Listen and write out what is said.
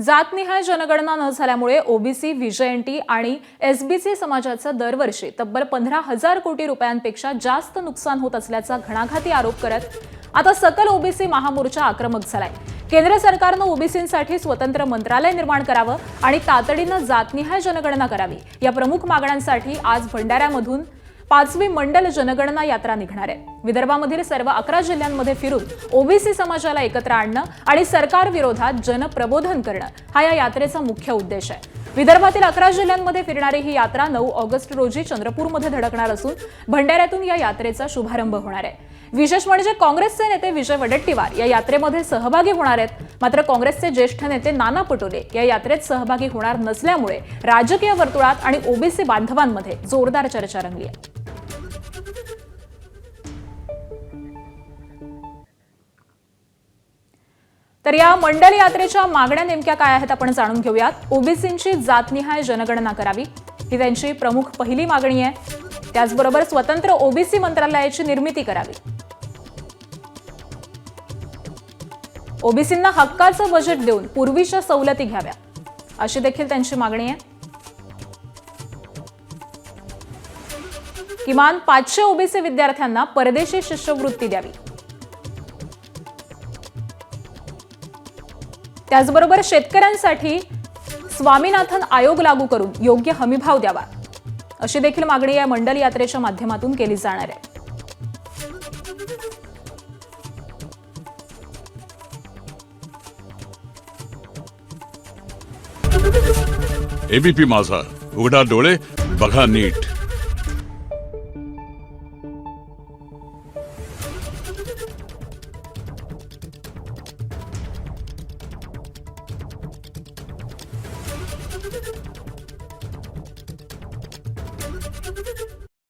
जातनिहाय जनगणना न झाल्यामुळे ओबीसी, व्हीजेएनटी आणि एसबीसी समाजाचं दरवर्षी तब्बल 15,000 कोटी रुपयांपेक्षा जास्त नुकसान होत असल्याचा घणाघाती आरोप करत आता सकल ओबीसी महामोर्चा आक्रमक झालाय। केंद्र सरकारनं ओबीसींसाठी स्वतंत्र मंत्रालय निर्माण करावं आणि तातडीनं जातनिहाय जनगणना करावी या प्रमुख मागण्यांसाठी आज भंडाऱ्यामधून 5वी मंडल जनगणना यात्रा निघणार आहे। विदर्भामधील सर्व 11 जिल्ह्यांमध्ये फिरून ओबीसी समाजाला एकत्र आणणं आणि सरकार विरोधात जनप्रबोधन करणं हा या यात्रेचा मुख्य उद्देश आहे। विदर्भातील 11 जिल्ह्यांमध्ये फिरणारी ही यात्रा 9 ऑगस्ट रोजी चंद्रपूरमध्ये धडकणार असून भंडाऱ्यातून या यात्रेचा शुभारंभ होणार आहे। विशेष म्हणजे काँग्रेसचे नेते विजय वडेट्टीवार या यात्रेमध्ये सहभागी होणार आहेत। मात्र काँग्रेसचे ज्येष्ठ नेते नाना पटोले या यात्रेत सहभागी होणार नसल्यामुळे राजकीय वर्तुळात आणि ओबीसी बांधवांमध्ये जोरदार चर्चा रंगली आहे। तर या मंडल यात्रेच्या मागण्या नेमक्या काय आहेत आपण जाणून घेऊयात। ओबीसींची जातनिहाय जनगणना करावी ही त्यांची प्रमुख पहिली मागणी आहे। त्याचबरोबर स्वतंत्र ओबीसी मंत्रालयाची निर्मिती करावी। ओबीसींना हक्काचं बजेट देऊन पूर्वीच्या सवलती घ्याव्या अशी देखील त्यांची मागणी आहे। किमान 500 ओबीसी विद्यार्थ्यांना परदेशी शिष्यवृत्ती द्यावी। त्याचबरोबर शेतकऱ्यांसाठी स्वामीनाथन आयोग लागू करून योग्य हमीभाव द्यावा अशी देखील मागणी या मंडल यात्रेच्या माध्यमातून केली जाणार आहे। एबीपी माझा, उघडा डोळे बघा नीट।